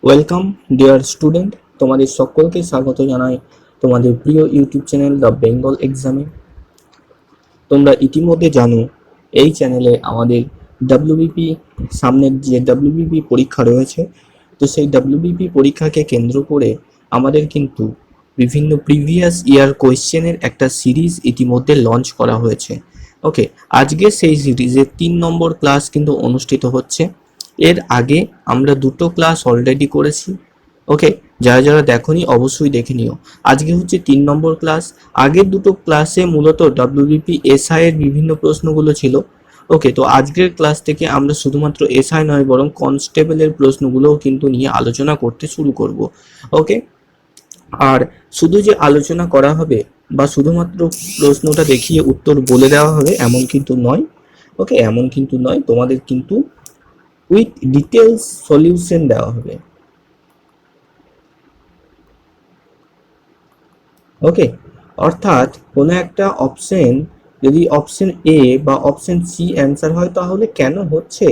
Welcome dear student, তোমাদের সকলকে স্বাগত জানাই তোমাদের প্রিয় ইউটিউব চ্যানেল দ্য বেঙ্গল এক্সামে। তোমরা ইতিমধ্যে জানো এই চ্যানেলে আমাদের ডাব্লিউবিপি সামনের যে ডাব্লিউবিপি পরীক্ষা রয়েছে, তো সেই ডাব্লিউবিপি পরীক্ষাকে কেন্দ্র করে আমাদের কিন্তু বিভিন্ন প্রিভিয়াস ইয়ার কোয়েশ্চেনের একটা সিরিজ ইতিমধ্যে লঞ্চ করা হয়েছে। ওকে, আজকে সেই সিরিজের 3 নম্বর ক্লাস কিন্তু অনুষ্ঠিত হচ্ছে। এর আগে আমরা দুটো ক্লাস অলরেডি করেছি। ওকে, যারা যারা দেখোনি অবশ্যই দেখে নিও। আজকে হচ্ছে 3 নম্বর ক্লাস। আগের দুটো ক্লাসে মূলত ডাব্লিউবিপি এসআই এর বিভিন্ন প্রশ্নগুলো ছিল। ওকে, তো আজকের ক্লাস থেকে আমরা শুধুমাত্র এসআই নয় বরং কনস্টেবলের প্রশ্নগুলোও কিন্তু নিয়ে আলোচনা করতে শুরু করব। ওকে, আর শুধু যে আলোচনা করা হবে বা শুধুমাত্র প্রশ্নটা দেখিয়ে উত্তর বলে দেওয়া হবে এমন কিন্তু নয়। ওকে, এমন কিন্তু নয়, তোমাদের কিন্তু উইথ ডিটেলস সলিউশন দেওয়া হবে। ওকে, অর্থাৎ কোনো একটা অপশন যদি অপশন এ বা অপশন সি অ্যান্সার হয় তাহলে কেন হচ্ছে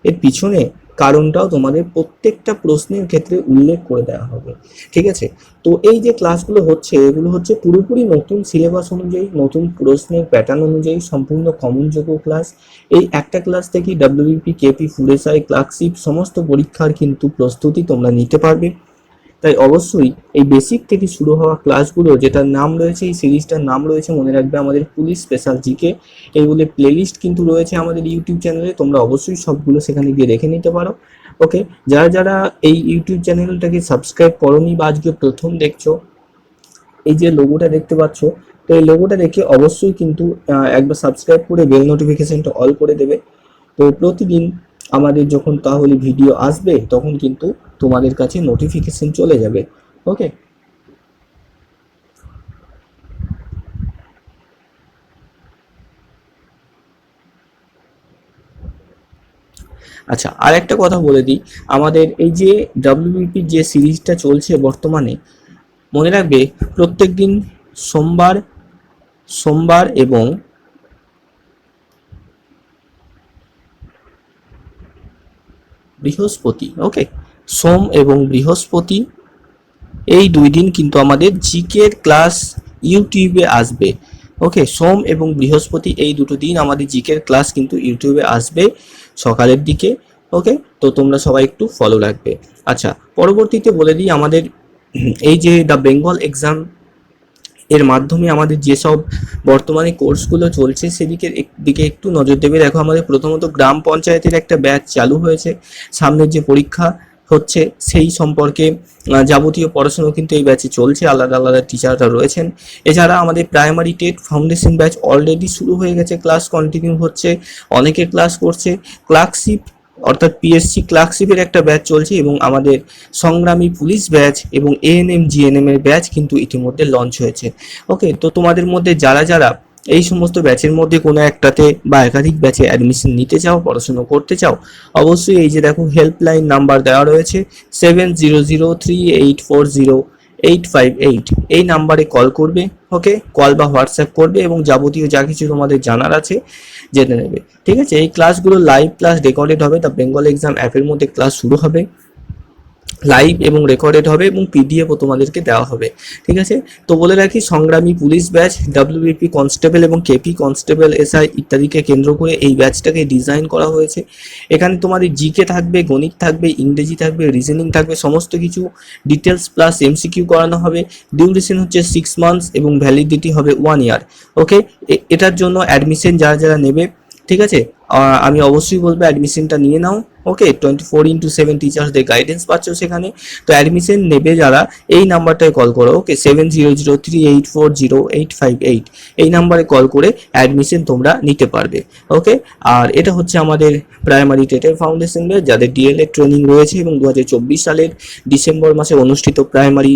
এর পিছনে কারণটাও তোমাদের প্রত্যেকটা প্রশ্নের ক্ষেত্রে উল্লেখ করে দেওয়া হবে। ঠিক আছে, তো এই যে ক্লাসগুলো হচ্ছে এগুলো হচ্ছে পুরোপুরি নতুন সিলেবাস অনুযায়ী, নতুন প্রশ্নের প্যাটার্ন অনুযায়ী সম্পূর্ণ কমনযোগ্য ক্লাস। এই একটা ক্লাস থেকেই ডাব্লিউবিপি, কেপি, ফুডএসআই, ক্লার্কশিপ সমস্ত পরীক্ষার কিন্তু প্রস্তুতি তোমরা নিতে পারবে। তাই অবশ্যই এই বেসিক থেকে শুরু হওয়া ক্লাসগুলো, যেটার নাম রয়েছে, এই সিরিজটার নাম রয়েছে মনে রাখবে আমাদের পুলিশ স্পেশাল জিকে, এইগুলো প্লেলিস্ট কিন্তু রয়েছে আমাদের ইউটিউব চ্যানেলে। তোমরা অবশ্যই সবগুলো সেখানে গিয়ে দেখে নিতে পারো। ওকে, যারা যারা এই ইউটিউব চ্যানেলটাকে সাবস্ক্রাইব করোনি বা আজকে প্রথম দেখছো, এই যে লোগোটা দেখতে পাচ্ছ, তো এই লোগোটা দেখে অবশ্যই কিন্তু একবার সাবস্ক্রাইব করে বেল নোটিফিকেশনটা অল করে দেবে। তো প্রতিদিন আমাদের যখন তাহলে ভিডিও আসবে তখন কিন্তু তোমাদের কাছে নোটিফিকেশন চলে যাবে। ওকে, আচ্ছা, আর একটা কথা বলে দিই, আমাদের এই যে ডাব্লিউবিপি যে সিরিজটা চলছে বর্তমানে, মনে রাখবে প্রত্যেক দিন সোমবার সোমবার এবং বৃহস্পতি, ওকে, সোম এবং বৃহস্পতি এই 2 দিন কিন্তু আমাদের জিকের ক্লাস ইউটিউবে আসবে। ওকে, সোম এবং বৃহস্পতি এই দুটো দিন আমাদের জিকের ক্লাস কিন্তু ইউটিউবে আসবে সকালের দিকে। ওকে, তো তোমরা সবাই একটু ফলো রাখবে। আচ্ছা, পরবর্তীতে বলে দিই আমাদের এই যে দ্য বেঙ্গল এক্সাম এর মাধ্যমে আমাদের যেসব বর্তমানে কোর্সগুলো চলছে সেদিকে দিকে একটু নজর দেবে। দেখো, আমাদের প্রথমত গ্রাম পঞ্চায়েতের একটা ব্যাচ চালু হয়েছে। সামনের যে পরীক্ষা হচ্ছে সেই সম্পর্কে যাবতীয় পড়াশুনো কিন্তু এই ব্যাচে চলছে, আলাদা আলাদা টিচাররা রয়েছেন। এছাড়া আমাদের primary TET foundation batch already শুরু হয়ে গেছে, ক্লাস কন্টিনিউ হচ্ছে, অনেকে ক্লাস করছে। ক্লার্কশিপ অর্থাৎ পিএসসি ক্লার্কশিপের একটা ব্যাচ চলছে এবং আমাদের সংগ্রামী পুলিশ ব্যাচ এবং এএনএম জিএনএম এর ব্যাচ কিন্তু ইতিমধ্যে লঞ্চ হয়েছে। ওকে, তো তোমাদের মধ্যে যারা যারা এই সমস্ত ব্যাচের মধ্যে কোনো একটাতে বা একাধিক ব্যাচে অ্যাডমিশন নিতে চাও, পড়াশুনো করতে চাও, অবশ্যই এই যে দেখো হেল্পলাইন নাম্বার দেওয়া রয়েছে 7003840858, এই নাম্বারে কল করবে। ওকে, কল বা হোয়াটসঅ্যাপ করবে এবং যাবতীয় যা কিছু তোমাদের জানার আছে জেনে নেবে। ঠিক আছে, এই ক্লাসগুলো লাইভ ক্লাস রেকর্ডেড হবে, দ্য বেঙ্গল এক্সাম অ্যাপের মধ্যে ক্লাস শুরু হবে, লাইভ এবং রেকর্ডেড হবে এবং পিডিএফও তোমাদেরকে দেওয়া হবে। ঠিক আছে, তো বলে রাখি সংগ্রামী পুলিশ ব্যাচ, ডাব্লিউবিপি কনস্টেবল এবং কেপি কনস্টেবল এসআই ইত্যাদিকে কেন্দ্র করে এই ব্যাচটাকে ডিজাইন করা হয়েছে। এখানে তোমাদের জিকে থাকবে, গণিত থাকবে, ইংরেজি থাকবে, রিজনিং থাকবে, সমস্ত কিছু ডিটেলস প্লাস এমসিকিউ করানো হবে। ডিউরেশন হচ্ছে 6 মান্থস এবং ভ্যালিডিটি হবে 1 ইয়ার। ওকে, এটার জন্য অ্যাডমিশন যারা যারা নেবে, ঠিক আছে, আমি অবশ্যই বলবো অ্যাডমিশনটা নিয়ে নাও। ওকে, 24/7 টিচার্সদের গাইডেন্স পাচ্ছ সেখানে। তো অ্যাডমিশন নেবে যারা এই নাম্বারটায় কল করো। ওকে, 7003840858 এই নাম্বারে কল করে অ্যাডমিশন তোমরা নিতে পারবে। ওকে, আর এটা হচ্ছে আমাদের প্রাইমারি টেটের ফাউন্ডেশন ব্যাচ যাদের ডিএলএড ট্রেনিং রয়েছে এবং 2024 সালের ডিসেম্বর মাসে অনুষ্ঠিত প্রাইমারি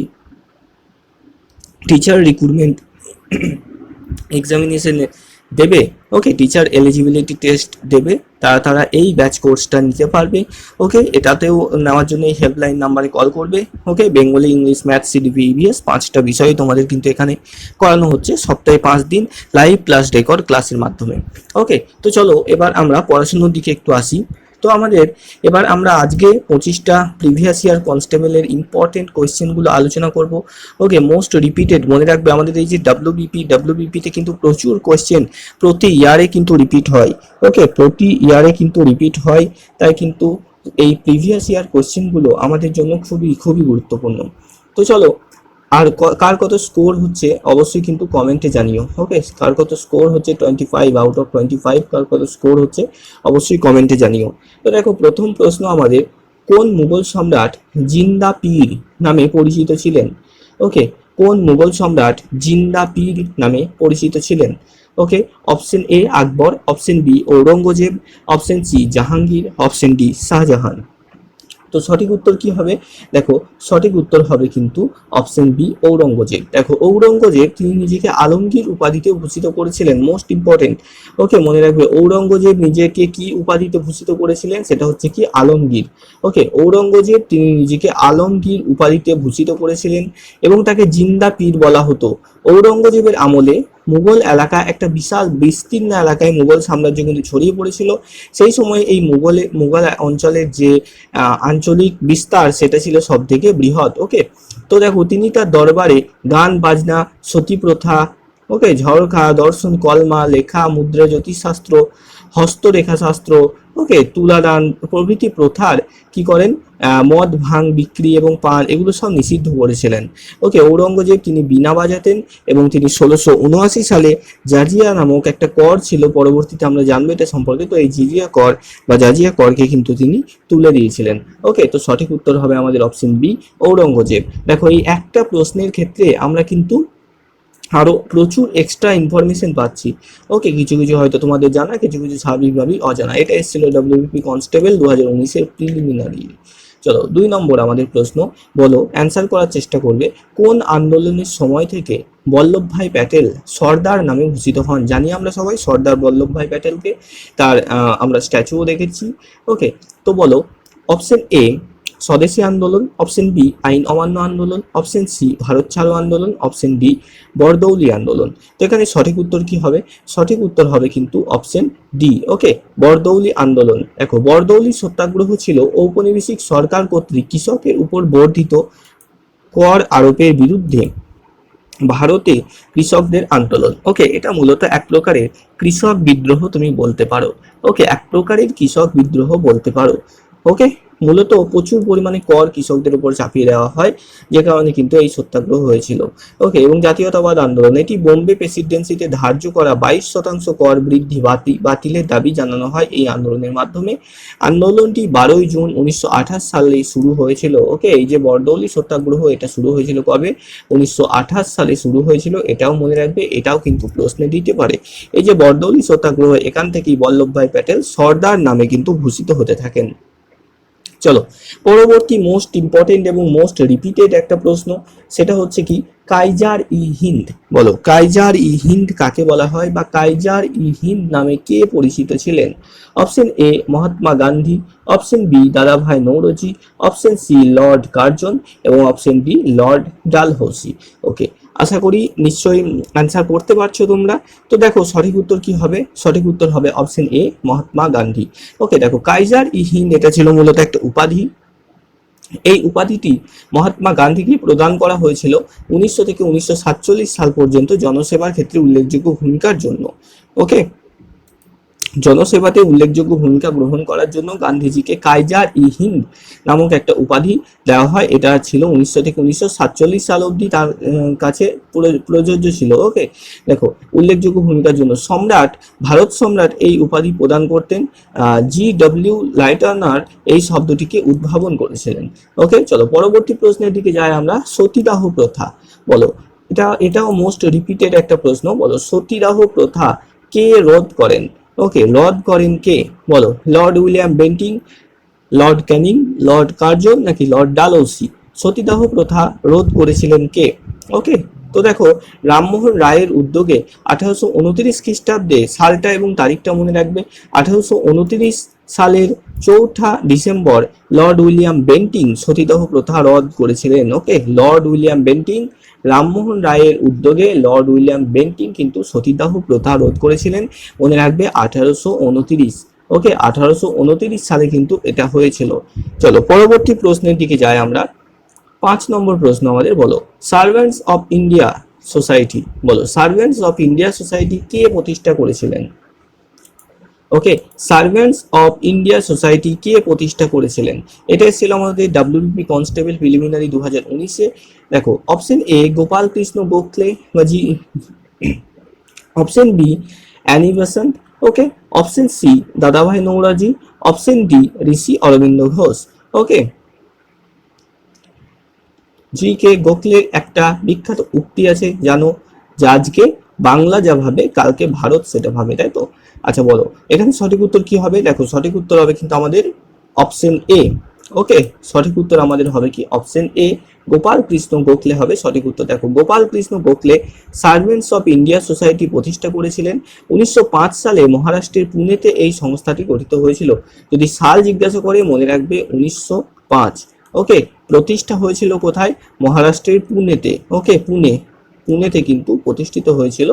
টিচার রিক্রুটমেন্ট এক্সামিনেশন দেবে। ওকে, টিচার এলিজিবিলিটি টেস্ট দেবে, তারা এই ব্যাচ কোর্সটা নিতে পারবে। ওকে, এটাতেও নেওয়ার জন্য এই হেল্পলাইন নাম্বারে কল করবে। Okay, Bengali, English, maths, CDP, EVS 5টা বিষয় তোমাদের কিন্তু এখানে করানো হচ্ছে সপ্তাহে 5 দিন লাইভ প্লাস রেকর্ড ক্লাসের মাধ্যমে। ওকে, তো চলো এবার আমরা পড়াশোনার দিকে একটু আসি। তো আমাদের এবার আমরা আজকে 25টা প্রিভিয়াস ইয়ার কনস্টেবলের ইম্পর্টেন্ট কোয়েশ্চেনগুলো আলোচনা করব। ওকে, মোস্ট রিপিটেড, মনে রাখবে আমাদের এই যে ডাব্লিউবিপিতে কিন্তু প্রচুর কোয়েশ্চেন প্রতি ইয়ারে কিন্তু রিপিট হয়। ওকে, প্রতি ইয়ারে কিন্তু রিপিট হয়, তাই কিন্তু এই প্রিভিয়াস ইয়ার কোয়েশ্চেনগুলো আমাদের জন্য খুবই খুবই গুরুত্বপূর্ণ। তো চলো, আর কার কত স্কোর হচ্ছে অবশ্যই কিন্তু কমেন্টে জানিও। ওকে, কার কত স্কোর হচ্ছে 25 আউট অফ 25, কার কত স্কোর হচ্ছে অবশ্যই কমেন্টে জানিও। তো দেখো, প্রথম প্রশ্ন আমাদের, কোন মুঘল সম্রাট জিন্দা পীর নামে পরিচিত ছিলেন? ওকে, কোন মুঘল সম্রাট জিন্দা পীর নামে পরিচিত ছিলেন? Okay, option A Akbar, option B Aurangzeb, option C Jahangir, option D Shahjahan. তো সঠিক উত্তর কি হবে? দেখো, সঠিক উত্তর হবে কিন্তু অপশন বি ঔরঙ্গজেব। দেখো, ঔরঙ্গজেব তিনি নিজেকে আলমগীর উপাধিতে ভূষিত করেছিলেন, মোস্ট ইম্পর্টেন্ট। ওকে, মনে রাখবে ঔরঙ্গজেব নিজেকে কি উপাধিতে ভূষিত করেছিলেন? সেটা হচ্ছে কি আলমগীর। ওকে, ঔরঙ্গজেব তিনি নিজেকে আলমগীর উপাধিতে ভূষিত করেছিলেন এবং তাকে জিন্দা পীর বলা হতো। ঔরঙ্গজেবের আমলে মুঘল এলাকা, একটা বিশাল বিস্তীর্ণ এলাকায় মুঘল সাম্রাজ্য কিন্তু ছড়িয়ে পড়েছিল। সেই সময় এই মুঘল অঞ্চলের যে আঞ্চলিক বিস্তার সেটা ছিল সব থেকে বৃহৎ। ওকে, তো দেখো, তিনি তার দরবারে গান বাজনা, সতী প্রথা, ওকে, ঝড়খা, দর্শন, কলমা, লেখা, মুদ্রা, জ্যোতিষশাস্ত্র, হস্তরেখা শাস্ত্র, ওকে, তুলাদান প্রভৃতি প্রথার কি করেন, মদ ভাং বিক্রি এবং পান এগুলো সব নিষিদ্ধ করেছিলেন। ওকে, ঔরঙ্গজেব তিনি বীণা বাজাতেন এবং তিনি 1679 সালে জাজিয়া নামক একটা কর ছিল, পরবর্তীতে আমরা জানবো এটা সম্পর্কে। তো এই জিজিয়া কর বা জাজিয়া করকে কিন্তু তিনি তুলে দিয়েছিলেন। ওকে, তো সঠিক উত্তর হবে আমাদের অপশন বি ঔরঙ্গজেব। দেখো, এই একটা প্রশ্নের ক্ষেত্রে আমরা কিন্তু আরো প্রচুর এক্সট্রা ইনফরমেশন পাচ্ছি। ওকে, কিছু কিছু হয়তো তোমাদের জানা, কিছু কিছু স্বাভাবিকভাবেই অজানা। এটা এসেছিল ডাব্লিউবিপি কনস্টেবল 2019-এর প্রিলিমিনারি। চলো, 2 নম্বর আমাদের প্রশ্ন, বলো, অ্যান্সার করার চেষ্টা করবে, কোন আন্দোলনের সময় থেকে বল্লভভাই প্যাটেল সর্দার নামে ভূষিত হন? জানি আমরা সবাই সর্দার বল্লভভাই প্যাটেলকে, তার আমরা স্ট্যাচুও দেখেছি। ওকে, তো বলো, অপশন এ স্বদেশী আন্দোলন, অপশন বি আইন অমান্য আন্দোলন, অপশন সি ভারত ছাড়ো আন্দোলন, অপশন ডি বরদৌলি আন্দোলন। তো এখানে সঠিক উত্তর কি হবে? সঠিক উত্তর হবে কিন্তু অপশন ডি। ওকে, বরদৌলি আন্দোলন। দেখো, বরদৌলি সত্যাগ্রহ ছিল ঔপনিবেশিক সরকার কর্তৃক কৃষকের উপর বর্ধিত কর আরোপের বিরুদ্ধে ভারতে কৃষকদের আন্দোলন। ওকে, এটা মূলত এক প্রকারের কৃষক বিদ্রোহ তুমি বলতে পারো। ওকে, এক প্রকারের কৃষক বিদ্রোহ বলতে পারো। ওকে, মূলত প্রচুর পরিমাণে কর কৃষকদের উপর চাপিয়ে দেওয়া হয়, যে কারণে কিন্তু এই সত্যাগ্রহ হয়েছিল। ওকে, এবং জাতীয়তাবাদ আন্দোলন, এটি বোম্বে প্রেসিডেন্সিতে ধার্য করা 22% কর বৃদ্ধি বাতিলের দাবি জানানো হয় এই আন্দোলনের মাধ্যমে। আন্দোলনটি 12 জুন 1928 সালে শুরু হয়েছিল। ওকে, এই যে বরদৌলি সত্যাগ্রহ, এটা শুরু হয়েছিল কবে? 1928 সালে শুরু হয়েছিল, এটাও মনে রাখবে, এটাও কিন্তু প্রশ্নে দিতে পারে। এই যে বরদৌলি সত্যাগ্রহ, এখান থেকেই বল্লভভাই প্যাটেল সর্দার নামে কিন্তু ভূষিত হতে থাকেন। চলো, পরবর্তী মোস্ট ইম্পর্টেন্ট এবং মোস্ট রিপিটেড একটা প্রশ্ন, সেটা হচ্ছে কি, কাইজার ই হিন্দ। বলো, কাইজার ই হিন্দ কাকে বলা হয় বা কাইজার ই হিন্দ নামে কে পরিচিত ছিলেন? Option A Mahatma Gandhi, option B Dadabhai Naoroji, option C lord Curzon এবং option D lord Dalhousie. Okay, আশা করি নিশ্চয়ই অ্যান্সার করতে পারছো তোমরা। তো দেখো, সঠিক উত্তর কি হবে? সঠিক উত্তর হবে অপশন এ মহাত্মা গান্ধী। ওকে, দেখো, কাইজার ই হিন্দ এটা ছিল মূলত একটা উপাধি। এই উপাধিটি মহাত্মা গান্ধীকে প্রদান করা হয়েছিল 1900 থেকে 1947 সাল পর্যন্ত জনসেবার ক্ষেত্রে উল্লেখযোগ্য ভূমিকার জন্য। ওকে, জনসেবাতে উল্লেখযোগ্য ভূমিকা গ্রহণ করার জন্য গান্ধীজিকে কাইজার ই হিন্দ নামক একটা উপাধি দেওয়া হয়। এটা ছিল 1900 থেকে 1947 সাল অবধি তার কাছে প্রযোজ্য ছিল। ওকে, দেখো, উল্লেখযোগ্য ভূমিকার জন্য ভারত সম্রাট এই উপাধি প্রদান করতেন। GW লাইটার্নার এই শব্দটিকে উদ্ভাবন করেছিলেন। ওকে, চলো পরবর্তী প্রশ্নের দিকে যাই আমরা। সতীদাহ প্রথা, বলো, এটাও মোস্ট রিপিটেড একটা প্রশ্ন। বলো, সতীদাহ প্রথা কে রোধ করেন? ওকে, রদ করেন কে? বলো, Lord William Bentinck, Lord Canning, Lord Curzon নাকি লর্ড ডালহৌসি? সতীদাহ প্রথা রোধ করেছিলেন কে? ওকে, তো দেখো, রামমোহন রায়ের উদ্যোগে 1829 খ্রিস্টাব্দে, সালটা এবং তারিখটা মনে রাখবে, 1829 সালের 4 ডিসেম্বর লর্ড উইলিয়াম বেন্টিং সতীদাহ প্রথা রদ করেছিলেন। ওকে, লর্ড উইলিয়াম বেন্টিং, রামমোহন রায়ের উদ্যোগে লর্ড উইলিয়াম বেন্টিং কিন্তু সতীদাহ প্রথা রোধ করেছিলেন। মনে রাখবে 1829। ওকে, 1829 সালে কিন্তু এটা হয়েছিল। চলো পরবর্তী প্রশ্নের দিকে যাই আমরা। 5 নম্বর প্রশ্ন আমাদের, বলো সার্ভেন্টস অফ ইন্ডিয়া সোসাইটি, বলো সার্ভেন্টস অফ ইন্ডিয়া সোসাইটি কে প্রতিষ্ঠা করেছিলেন? ওকে, সার্ভেন্টস অফ ইন্ডিয়া সোসাইটি কে প্রতিষ্ঠা করেছিলেন? এটা ছিল আমাদের ডাব্লিউবিপি কনস্টেবল প্রিলিমিনারি 2019-এ। দেখো, অপশন এ গোপাল কৃষ্ণ গোখলে বা জি, option B Annie Besant, okay, option C Dadabhai Naoroji, option D Rishi Aurobindo Ghosh. Okay, G K গোখলের একটা বিখ্যাত উক্তি আছে জানো, যে আজকে বাংলা যা ভাবে কালকে ভারত সেটা ভাবে, তাই তো? আচ্ছা বলো, এখানে সঠিক উত্তর কি হবে? দেখো, সঠিক উত্তর হবে কিন্তু আমাদের অপশন এ। ওকে, সঠিক উত্তর আমাদের হবে কি অপশন এ, গোপাল কৃষ্ণ গোখলে হবে সঠিক উত্তর। দেখো, Gopal Krishna Gokhale servants of India society প্রতিষ্ঠা করেছিলেন 1905 সালে মহারাষ্ট্রের পুনেতে। এই সংস্থাটি গঠিত হয়েছিল। যদি সাল জিজ্ঞাসা করে মনে রাখবে 1905। ওকে, প্রতিষ্ঠা হয়েছিল কোথায়? মহারাষ্ট্রের পুনেতে। ওকে, পুনেতে কিন্তু প্রতিষ্ঠিত হয়েছিল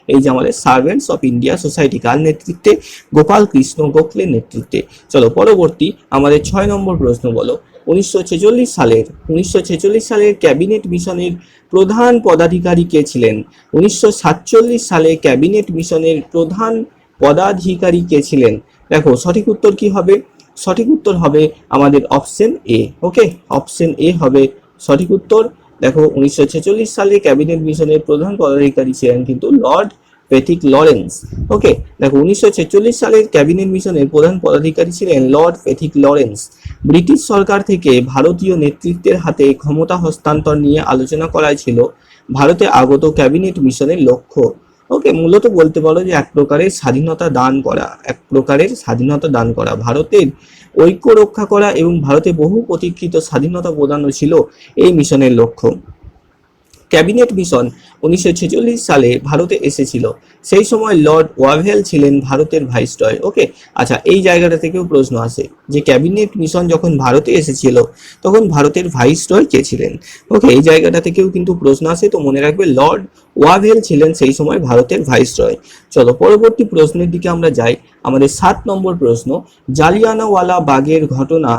এই যে আমাদের সার্ভেন্টস অফ ইন্ডিয়া সোসাইটি। কার নেতৃত্বে? গোপাল কৃষ্ণ গোখলের নেতৃত্বে। চলো পরবর্তী আমাদের 6 নম্বর প্রশ্ন, বলো 1946 সালের ক্যাবিনেট মিশনের প্রধান পদাধিকারী কে ছিলেন? 1947 সালে ক্যাবিনেট মিশনের প্রধান পদাধিকারী কে ছিলেন? দেখো, সঠিক উত্তর কি হবে? সঠিক উত্তর হবে আমাদের অপশন এ। ওকে, অপশন এ হবে সঠিক উত্তর। দেখো, 1946 সালে ক্যাবিনেট মিশনের প্রধান পদাধিকারী ছিলেন কিন্তু লর্ড পেথিক লরেন্স। ওকে, দেখো 1946 সালের ক্যাবিনেট মিশনের প্রধান পদাধিকারী ছিলেন লর্ড পেথিক লরেন্স। ব্রিটিশ সরকার থেকে ভারতীয় নেতৃত্বের হাতে ক্ষমতা হস্তান্তর নিয়ে আলোচনা করাই ছিল ভারতে আগত ক্যাবিনেট মিশনের লক্ষ্য। ওকে, মূলত বলতে পারো যে এক প্রকারের স্বাধীনতা দান করা, ভারতের ঐক্য রক্ষা করা এবং ভারতে বহু প্রতীক্ষিত স্বাধীনতা প্রদানও ছিল এই মিশনের লক্ষ্য। ক্যাবিনেট মিশন 1946 সালে ভারতে এসেছিল। সেই সময় লর্ড ওয়াভেল ছিলেন ভারতের ভাইসরয়। ওকে, আচ্ছা এই জায়গাটা থেকেও প্রশ্ন আসে যে ক্যাবিনেট মিশন যখন ভারতে এসেছিল তখন ভারতের ভাইসরয় কে ছিলেন? ওকে, এই জায়গাটা থেকেও কিন্তু প্রশ্ন আসে, তো মনে রাখবে লর্ড ওয়াভেল ছিলেন সেই সময় ভারতের ভাইসরয়। চলো পরবর্তী প্রশ্নের দিকে আমরা যাই। আমাদের 7 নম্বর প্রশ্ন, জালিয়ানওয়ালা বাগের ঘটনা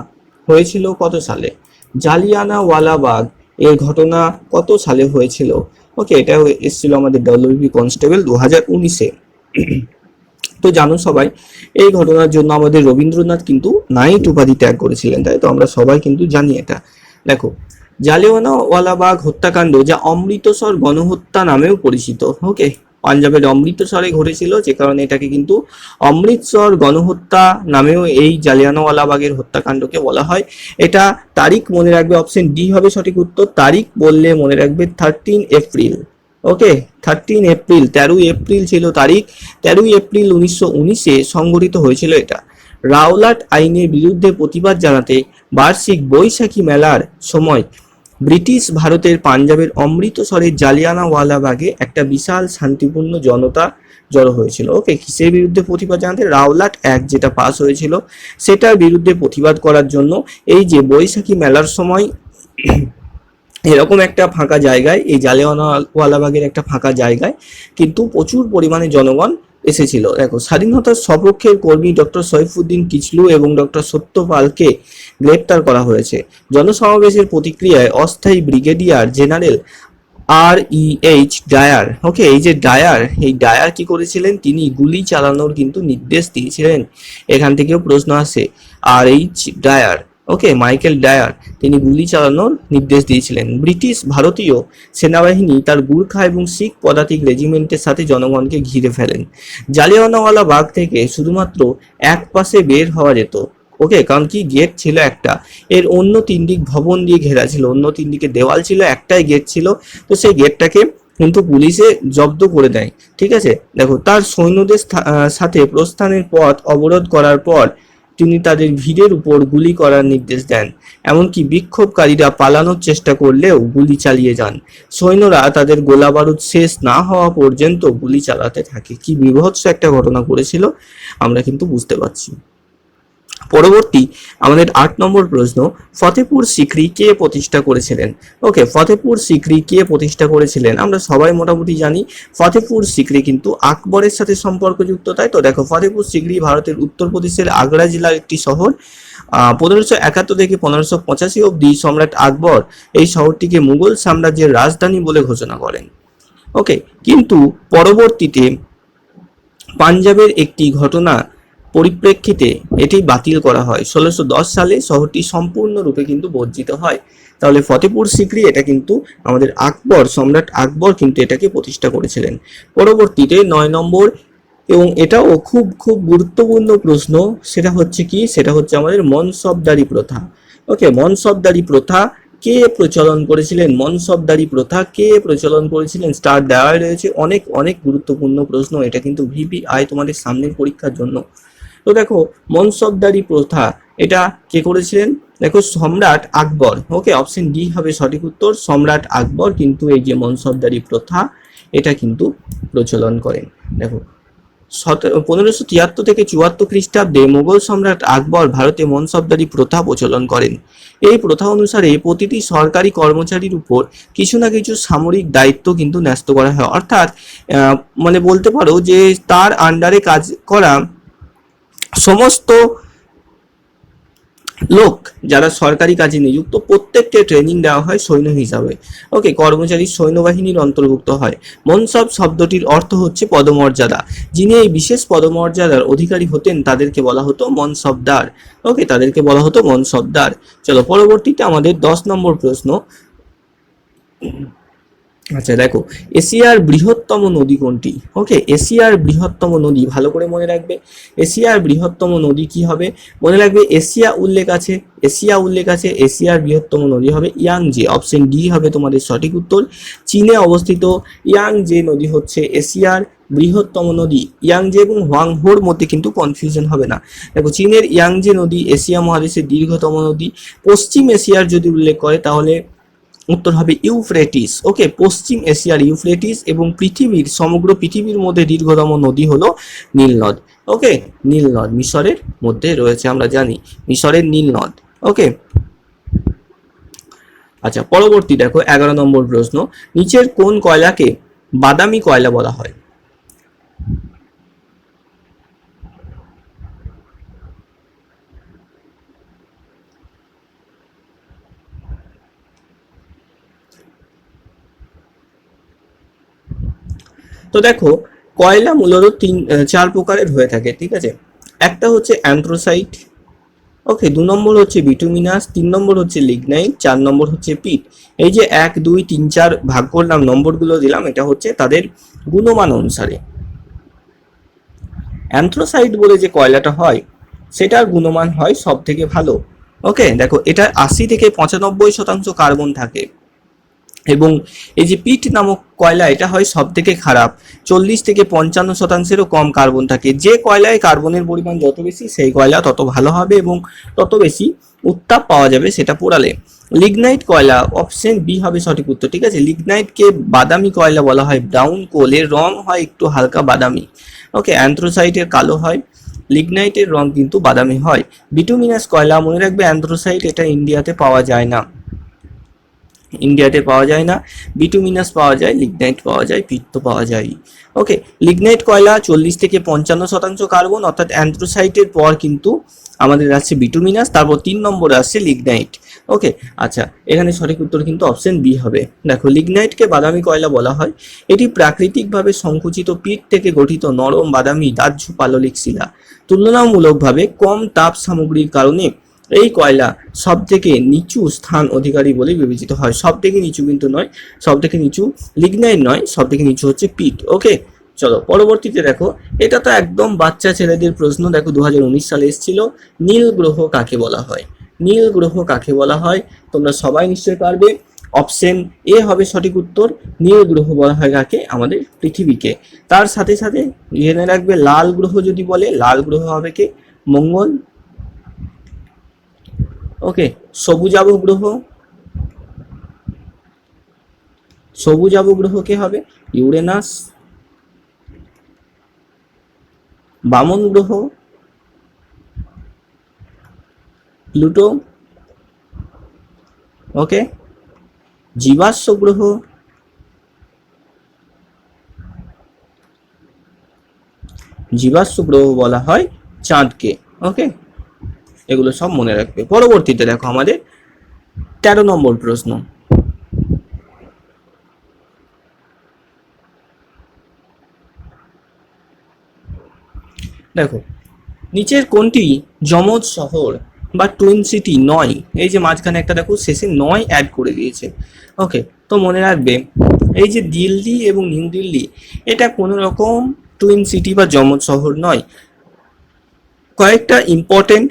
হয়েছিল কত সালে? জালিয়ানওয়ালা বাগ এর ঘটনা কত সালে হয়েছিল? ওকে, এটা এসেছিল আমাদের ডাব্লিউবি কনস্টেবল 2019-এ। তো জানো সবাই, এই ঘটনার জন্য আমাদের রবীন্দ্রনাথ কিন্তু নাইট উপাধি ত্যাগ করেছিলেন, তাই তো? আমরা সবাই কিন্তু জানি এটা। দেখো, জালিয়ানওয়ালাবাগ হত্যাকাণ্ড, যা অমৃতসর গণহত্যা নামেও পরিচিত। ওকে, পাঞ্জাবের অমৃতসরে ঘটেছিল, যে কারণে এটাকে কিন্তু অমৃতসর গণহত্যা নামেও এই জালিয়ানওয়ালাবাগের হত্যাকাণ্ডকে বলা হয়। এটা তারিখ মনে রাখবে, অপশন ডি হবে সঠিক উত্তর। তারিখ বললে মনে রাখবে 13 এপ্রিল। ওকে, 13 এপ্রিল, 13 এপ্রিল ছিল তারিখ। 13 এপ্রিল 1919-এ সংঘটিত হয়েছিল এটা। রাওলাট আইনের বিরুদ্ধে প্রতিবাদ জানাতে বার্ষিক বৈশাখী মেলার সময় ব্রিটিশ ভারতের পাঞ্জাবের অমৃতসরের জালিয়ানওয়ালাবাগে একটা বিশাল শান্তিপূর্ণ জনতা জড়ো হয়েছিল। ওকে, কিসের বিরুদ্ধে প্রতিবাদ জানাতে? রাওলাট অ্যাক্ট যেটা পাস হয়েছিল সেটার বিরুদ্ধে প্রতিবাদ করার জন্য এই যে বৈশাখী মেলার সময় এরকম একটা ফাঁকা জায়গায়, এই জালিয়ানওয়ালাবাগের একটা ফাঁকা জায়গায় কিন্তু প্রচুর পরিমাণে জনগণ এসেছিল। দেখো, স্বাধীনতার সপক্ষের কর্মী ডক্টর সৈফুদ্দিন কিচলু এবং ডক্টর সত্যপালকে গ্রেপ্তার করা হয়েছে। জনসমাবেশের প্রতিক্রিয়ায় অস্থায়ী ব্রিগেডিয়ার জেনারেল REH ডায়ার, ওকে, এই যে ডায়ার, এই ডায়ার কি করেছিলেন? তিনি গুলি চালানোর কিন্তু নির্দেশ দিয়েছিলেন। এখান থেকেও প্রশ্ন আসে, RH ডায়ার, ওকে, মাইকেল ডায়ার, তিনি গুলি চালানোর নির্দেশ দিয়েছিলেন। ব্রিটিশ ভারতীয় সেনাবাহিনী তার গুর্খা এবং শিখ পদাতিক রেজিমেন্টের সাথে জনগণকে ঘিরে ফেলেন। জালিয়ানওয়ালা বাগ থেকে শুধুমাত্র এক পাশে বের হওয়া যেত। ওকে, কারণ কি গেট ছিল একটা, এর অন্য 3 দিক ভবন দিয়ে ঘেরা ছিল, অন্য 3 দিকে দেওয়াল ছিল, একটাই গেট ছিল। তো সেই গেটটাকে কিন্তু পুলিশে জব্দ করে দেয়। ঠিক আছে, দেখো, তার সৈন্যদের সাথে প্রস্থানের পথ অবরোধ করার পর তিনি তাদের ভিড়ের উপর গুলি করার নির্দেশ দেন। এমনকি বিক্ষোভকারীরা পালানোর চেষ্টা করলেও গুলি চালিয়ে যান। সৈন্যরা তাদের গোলা বারুদ শেষ না হওয়া পর্যন্ত গুলি চালাতে থাকে। কি বিভৎস একটা ঘটনা করেছিল আমরা কিন্তু বুঝতে পারছি। পরবর্তী আমাদের 8 নম্বর প্রশ্ন, ফতেপুর সিক্রি কে প্রতিষ্ঠা করেছিলেন? ওকে, ফতেপুর সিক্রি কে প্রতিষ্ঠা করেছিলেন? আমরা সবাই মোটামুটি জানি ফতেপুর সিক্রি কিন্তু আকবরের সাথে সম্পর্কযুক্ত, তাই তো। দেখো, ফতেপুর সিক্রি ভারতের উত্তরপ্রদেশের আগ্রা জেলার একটি শহর। 1571 থেকে 1585 অব্দি সম্রাট আকবর এই শহরটিকে মুঘল সাম্রাজ্যের রাজধানী বলে ঘোষণা করেন। ওকে, কিন্তু পরবর্তীতে পাঞ্জাবের একটি ঘটনা পরিপ্রেক্ষিতে এটি বাতিল করা হয়। 1610 সালে শহরটি সম্পূর্ণরূপে কিন্তু বর্জিত হয়। তাহলে ফতেপুর সিক্রি এটা কিন্তু আমাদের আকবর, সম্রাট আকবর কিন্তু এটাকে প্রতিষ্ঠা করেছিলেন। পরবর্তীতে 9 নম্বর, এবং এটাও খুব খুব গুরুত্বপূর্ণ প্রশ্ন, সেটা হচ্ছে কি, সেটা হচ্ছে আমাদের মনসবদারি প্রথা। ওকে, মনসবদারি প্রথা কে প্রচলন করেছিলেন? মনসবদারি প্রথা কে প্রচলন করেছিলেন? স্টার দেওয়া রয়েছে, অনেক অনেক গুরুত্বপূর্ণ প্রশ্ন, এটা কিন্তু ভিপিআই তোমাদের সামনের পরীক্ষার জন্য। তো দেখো, মনসবদারি প্রথা এটা কে করেছিলেন? দেখো, সম্রাট আকবর। ওকে, অপশন ডি হবে সঠিক উত্তর, সম্রাট আকবর কিন্তু এই যে মনসবদারি প্রথা এটা কিন্তু প্রচলন করেন। দেখো, 1573 থেকে 74 খ্রিস্টাব্দে মুঘল সম্রাট আকবর ভারতে মনসবদারি প্রথা প্রচলন করেন। এই প্রথা অনুসারে প্রতিটি সরকারি কর্মচারীর উপর কিছু না কিছু সামরিক দায়িত্ব কিন্তু ন্যস্ত করা হয়, অর্থাৎ মানে বলতে পারো যে তার আন্ডারে কাজ করা সমস্ত লোক যারা সরকারি কাজে নিযুক্ত প্রত্যেককে ট্রেনিং দেওয়া হয় সৈন্য হিসাবে। ওকে, কর্মচারী সৈন্যবাহিনীর অন্তর্ভুক্ত হয়। মনসব শব্দটির অর্থ হচ্ছে পদমর্যাদা। যিনি এই বিশেষ পদমর্যাদার অধিকারী হতেন তাদেরকে বলা হতো মনসবদার। ওকে, তাদেরকে বলা হতো মনসবদার। চলো, পরবর্তীতে আমাদের 10 নম্বর প্রশ্ন। আচ্ছা দেখো, এশিয়ার বৃহত্তম নদী কোনটি? ওকে, এশিয়ার বৃহত্তম নদী ভালো করে মনে রাখবে। এশিয়ার বৃহত্তম নদী কি হবে? মনে রাখবে, এশিয়া উল্লেখ আছে, এশিয়া উল্লেখ আছে, এশিয়ার বৃহত্তম নদী হবে ইয়াংজে। অপশন ডি হবে তোমাদের সঠিক উত্তর। চীনে অবস্থিত ইয়াংজে নদী হচ্ছে এশিয়ার বৃহত্তম নদী। ইয়াংজে এবং হোয়াংহোর মধ্যে কিন্তু কনফিউশন হবে না। দেখো, চীনের ইয়াংজে নদী এশিয়া মহাদেশের দীর্ঘতম নদী। পশ্চিম এশিয়ার যদি উল্লেখ করে তাহলে উত্তর হবে ইউফ্রেটিস। ওকে, পশ্চিম এশিয়ার ইউফ্রেটিস, এবং পৃথিবীর সমগ্র পৃথিবীর মধ্যে দীর্ঘতম নদী হলো নীল নদ। ওকে, নীল নদ মিশরের মধ্যে রয়েছে, আমরা জানি মিশরের নীল নদ। ওকে, আচ্ছা পরবর্তী দেখো 11 নম্বর প্রশ্ন, নিচের কোন কয়লাকে বাদামি কয়লা বলা হয়? তো দেখো, কয়লা মূলত 4 প্রকারের হয়ে থাকে, ঠিক আছে। একটা হচ্ছে অ্যান্থ্রোসাইট। ওকে, 2 নম্বর হচ্ছে বিটুমিনাস, 3 নম্বর হচ্ছে লিগনাইট, 4 নম্বর হচ্ছে পিট। এই যে 1 2 3 4 ভাগ করলাম, নম্বরগুলো দিলাম, এটা হচ্ছে তাদের গুণমান অনুসারে। অ্যান্থ্রোসাইট বলে যে কয়লাটা হয় সেটার গুণমান হয় সব থেকে ভালো। ওকে, দেখো, এটা 80 থেকে 95% কার্বন থাকে, এবং এই যে পিট নামক কয়লা এটা হয় সব থেকে খারাপ, 40 থেকে 55%-এরও কম কার্বন থাকে। যে কয়লায় কার্বনের পরিমাণ যত বেশি সেই কয়লা তত ভালো হবে এবং তত বেশি উত্তাপ পাওয়া যাবে সেটা পোড়ালে। লিগনাইট কয়লা, অপশন বি হবে সঠিক উত্তর, ঠিক আছে। লিগনাইটকে বাদামি কয়লা বলা হয়, ব্রাউন কোল, এর রং হয় একটু হালকা বাদামি। ওকে, অ্যান্থ্রোসাইটের কালো হয়, লিগনাইটের রং কিন্তু বাদামি হয়। বিটুমিনাস কয়লা, মনে রাখবে অ্যান্থ্রোসাইট এটা ইন্ডিয়াতে পাওয়া যায় না, ইন্ডিয়াতে পাওয়া যায় না। বিটুমিনাস পাওয়া যায়, লিগনাইট পাওয়া যায়, পিট তো পাওয়া যায়। ওকে, লিগনাইট কয়লা 40 থেকে 55% কার্বন, অর্থাৎ অ্যান্থ্রোসাইটের পর কিন্তু আমাদের আসছে বিটুমিনাস, তারপর 3 নম্বরে আসছে লিগনাইট। ওকে, আচ্ছা, এখানে সঠিক উত্তর কিন্তু অপশন বি হবে। দেখো, লিগনাইটকে বাদামি কয়লা বলা হয়, এটি প্রাকৃতিকভাবে সংকুচিত পিট থেকে গঠিত নরম বাদামি দাহ্য পাললিক শিলা। তুলনামূলকভাবে কম তাপ সামগ্রীর কারণে এই কয়লা সব থেকে নিচু স্থান অধিকারী বলে বিবেচিত হয়। সব থেকে নিচু কিন্তু নয়, সব থেকে নিচু লিগনাইট নয়, সব থেকে নিচু হচ্ছে পিট। ওকে, চলো পরবর্তীতে দেখো, এটা তো একদম বাচ্চা ছেলেদের প্রশ্ন। দেখো, 2019 সালে এসেছিল, নীল গ্রহ কাকে বলা হয়? নীল গ্রহ কাকে বলা হয়? তোমরা সবাই নিশ্চয়ই পারবে। অপশন এ হবে সঠিক উত্তর, নীল গ্রহ বলা হয় কাকে? আমাদের পৃথিবীকে। তার সাথে সাথে জেনে রাখবে, লাল গ্রহ যদি বলে, লাল গ্রহ হবে কে? মঙ্গল। ওকে, সবুজাভ গ্রহ, সবুজাভ গ্রহ কে হবে? ইউরেনাস। বামন গ্রহ, প্লুটো, ওকে, জীবাশ্ম গ্রহ, জীবাশ্ম গ্রহ বলা হয় চাঁদকে। ওকে, এগুলো সব মনে রাখবে। পরবর্তীতে দেখো আমাদের 13 নম্বর প্রশ্ন। দেখো, নিচের কোনটি যমজ শহর বা টুইন সিটি নয়? এই যে মাঝখানে একটা দেখো শেষে নয় অ্যাড করে দিয়েছে। ওকে, তো মনে রাখবে এই যে দিল্লি এবং নিউ দিল্লি, এটা কোনো রকম টুইন সিটি বা যমজ শহর নয়। কয়েকটা ইম্পর্টেন্ট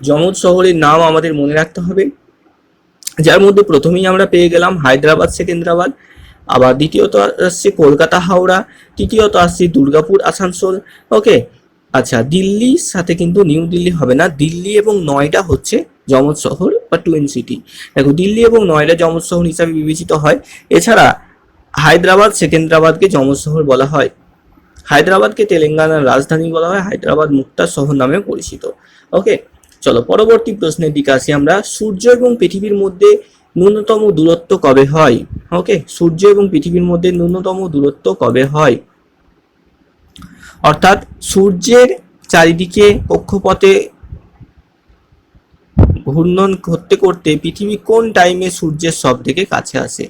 যমজ শহরের নাম আমাদের মনে রাখতে হবে, যার মধ্যে প্রথমেই আমরা পেয়ে গেলাম হায়দ্রাবাদ সেকেন্দ্রাবাদ, আবার দ্বিতীয়ত আসছে কলকাতা হাওড়া, তৃতীয়ত আসছে দুর্গাপুর আসানসোল। ওকে, আচ্ছা, দিল্লির সাথে কিন্তু নিউ দিল্লি হবে না, দিল্লি এবং নয়ডা হচ্ছে যমজ শহর বা টুইন সিটি। দেখো, দিল্লি এবং নয়ডা যমজ শহর হিসাবে বিবেচিত হয়। এছাড়া হায়দ্রাবাদ সেকেন্দ্রাবাদকে যমজ শহর বলা হয়। হায়দ্রাবাদকে তেলেঙ্গানার রাজধানী বলা হয়, হায়দ্রাবাদ মুক্তার শহর নামে পরিচিত। ওকে, চলো পরবর্তী প্রশ্নের দিকে আসি আমরা। সূর্য এবং পৃথিবীর মধ্যে ন্যূনতম দূরত্ব কবে হয়? ওকে, সূর্য এবং পৃথিবীর মধ্যে ন্যূনতম দূরত্ব কবে হয়? অর্থাৎ সূর্যের চারিদিকে কক্ষপথে ঘূর্ণন করতে করতে পৃথিবী কোন টাইমে সূর্যের সব থেকে কাছে আসে?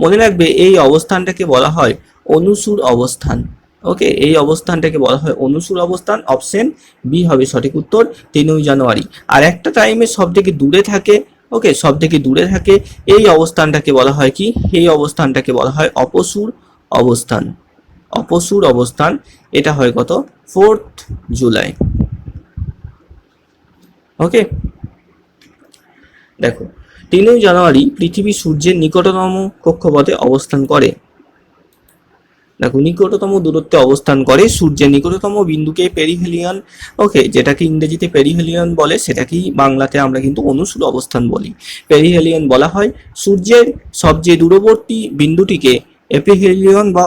মনে রাখবে এই অবস্থানটাকে বলা হয় অনুসুর অবস্থান। ওকে, এই অবস্থানটাকে বলা হয় অনুসুর অবস্থান। অপশন বি হবে সঠিক উত্তর, 3 জানুয়ারি। আর একটা টাইমে সব থেকে দূরে থাকে, ওকে, সব থেকে দূরে থাকে, এই অবস্থানটাকে বলা হয় কি? এই অবস্থানটাকে বলা হয় অপসুর অবস্থান। অপসুর অবস্থান, এটা হয় কত? 4 জুলাই। ওকে, দেখো, 3 জানুয়ারি পৃথিবী সূর্যের নিকটতম কক্ষপথে অবস্থান করে। দেখো, নিকটতম দূরত্বে অবস্থান করে, সূর্যের নিকটতম বিন্দুকে পেরিহেলিয়ন, ওকে, যেটাকে ইংরেজিতে পেরিহেলিয়ন বলে, সেটাকেই বাংলাতে আমরা কিন্তু অনুসুর অবস্থান বলি। পেরিহেলিয়ন বলা হয় সূর্যের সবচেয়ে দূরবর্তী বিন্দুটিকে এপিহেলিয়ন বা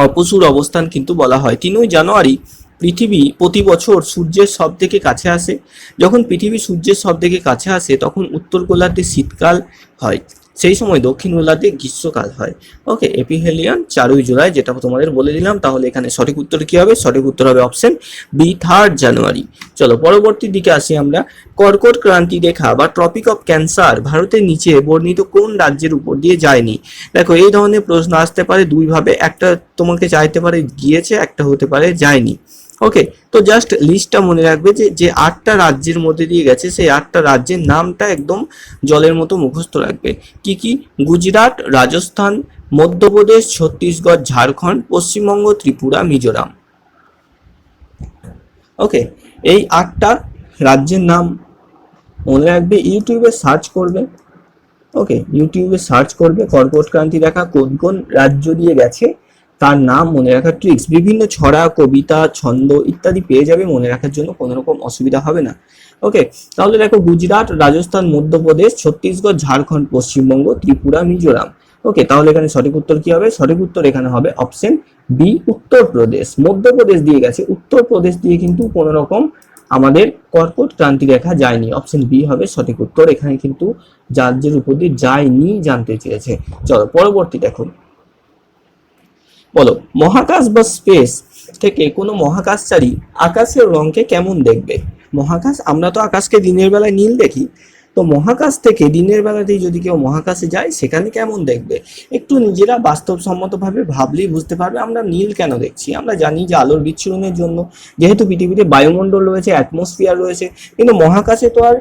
অপসুর অবস্থান কিন্তু বলা হয়। 3 জানুয়ারি পৃথিবী প্রতি বছর সূর্যের সব থেকে কাছে আসে। যখন পৃথিবী সূর্যের সব থেকে কাছে আসে তখন উত্তর গোলার্ধে শীতকাল হয়, সেই সময় দক্ষিণ গোলার্ধে গ্রীষ্মকাল হয়। ওকে, এপিহেলিয়ন 4 জুলাই, যেটা তোমাদের বলে দিলাম। তাহলে এখানে সঠিক উত্তর কি হবে? সঠিক উত্তর হবে অপশন বি, 3 জানুয়ারি। চলো পরবর্তী দিকে আসি আমরা। কর্কট ক্রান্তি রেখা বা ট্রপিক অফ ক্যান্সার ভারতের নিচে বর্ণিত কোন রাজ্যের উপর দিয়ে যায়নি? দেখো, এই ধরনের প্রশ্ন আসতে পারে দুই ভাবে, একটা তোমাকে চাইতে পারে গিয়েছে, একটা হতে পারে যায়নি। ওকে, তো জাস্ট লিস্টটা মনে রাখবে যে যে 8টা রাজ্যের মধ্যে দিয়ে গেছে, সেই 8টা রাজ্যের নামটা একদম জলের মতো মুখস্থ রাখবে। কি কি? গুজরাট, রাজস্থান, মধ্যপ্রদেশ, ছত্তিশগড়, ঝাড়খণ্ড, পশ্চিমবঙ্গ, ত্রিপুরা, মিজোরাম। ওকে, এই 8টা রাজ্যের নাম মনে রাখবে, ইউটিউবে সার্চ করবে। ওকে, ইউটিউবে সার্চ করবে কর্কট ক্রান্তি রেখা কোন কোন রাজ্য দিয়ে গেছে তার নাম মনে রাখার ট্রিক্স, বিভিন্ন ছড়া, কবিতা, ছন্দ ইত্যাদি পেয়ে যাবে, মনে রাখার জন্য কোনো রকম অসুবিধা হবে না। ওকে, তাহলে দেখো, গুজরাট, রাজস্থান, মধ্যপ্রদেশ, ছত্তিশগড়, ঝাড়খণ্ড, পশ্চিমবঙ্গ, ত্রিপুরা, মিজোরাম। ওকে, তাহলে এখানে সঠিক উত্তর কি হবে? সঠিক উত্তর এখানে হবে অপশন বি, উত্তরপ্রদেশ। মধ্যপ্রদেশ দিয়ে গেছে, উত্তরপ্রদেশ দিয়ে কিন্তু কোনো রকম আমাদের কর্কট ক্রান্তি রেখা যায়নি। অপশন বি হবে সঠিক উত্তর, এখানে কিন্তু রাজ্যের উপর দিয়ে যায়নি জানতে চেয়েছে। চলো পরবর্তী দেখো, বলো মহাকাশ বা স্পেস থেকে কোনো মহাকাশচারী আকাশের রঙকে কেমন দেখবে? মহাকাশ, আমরা তো আকাশকে দিনের বেলায় নীল দেখি, তো মহাকাশ থেকে দিনের বেলাতেই যদি কেউ মহাকাশে যায় সেখানে কেমন দেখবে? একটু নিজেরা বাস্তবসম্মতভাবে ভাবলেই বুঝতে পারবে আমরা নীল কেন দেখছি। আমরা জানি যে আলোর বিচ্ছুরণের জন্য, যেহেতু পৃথিবীতে বায়ুমণ্ডল রয়েছে, অ্যাটমসফিয়ার রয়েছে, কিন্তু মহাকাশে তো আর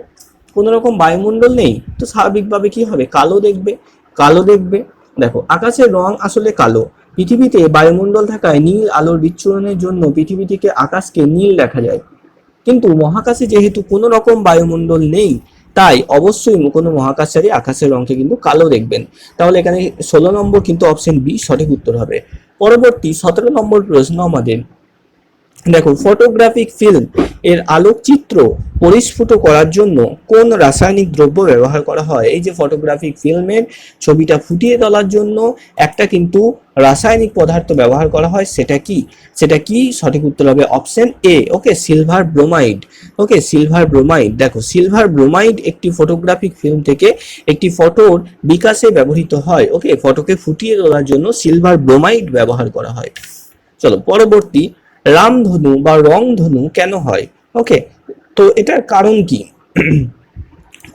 কোনো রকম বায়ুমণ্ডল নেই, তো স্বাভাবিকভাবে কি হবে? কালো দেখবে, কালো দেখবে। দেখো, আকাশের রং আসলে কালো। পৃথিবীতে বায়ুমণ্ডল থাকায় নীল আলোর বিচ্ছুরণের জন্য পৃথিবী থেকে আকাশকে নীল দেখা যায়, কিন্তু মহাকাশে যেহেতু কোনো রকম বায়ুমণ্ডল নেই, তাই অবশ্যই কোনো মহাকাশচারী আকাশের রংকে কিন্তু কালো দেখবেন। তাহলে এখানে 16 নম্বর কিন্তু অপশন বি সঠিক উত্তর হবে। পরবর্তী 17 নম্বর প্রশ্ন আমাদের, দেখো ফটোগ্রাফিক ফিল্ম এর আলোকচিত্র পরিস্ফুট করার জন্য কোন রাসায়নিক দ্রব্য ব্যবহার করা হয়? এই যে ফটোগ্রাফিক ফিল্মের ছবিটা ফুটিয়ে তোলার জন্য একটা কিন্তু রাসায়নিক পদার্থ ব্যবহার করা হয়, সেটা কি? সেটা কি? সঠিক উত্তর হবে অপশন এ, ওকে, সিলভার ব্রোমাইড। ওকে, সিলভার ব্রোমাইড। দেখো সিলভার ব্রোমাইড একটি ফটোগ্রাফিক ফিল্ম থেকে একটি ফটোর বিকাশে ব্যবহৃত হয়। ওকে, ফটোকে ফুটিয়ে তোলার জন্য সিলভার ব্রোমাইড ব্যবহার করা হয়। চলো পরবর্তী, রামধনু বা রংধনু কেন হয়? ওকে, তো এটার কারণ কি?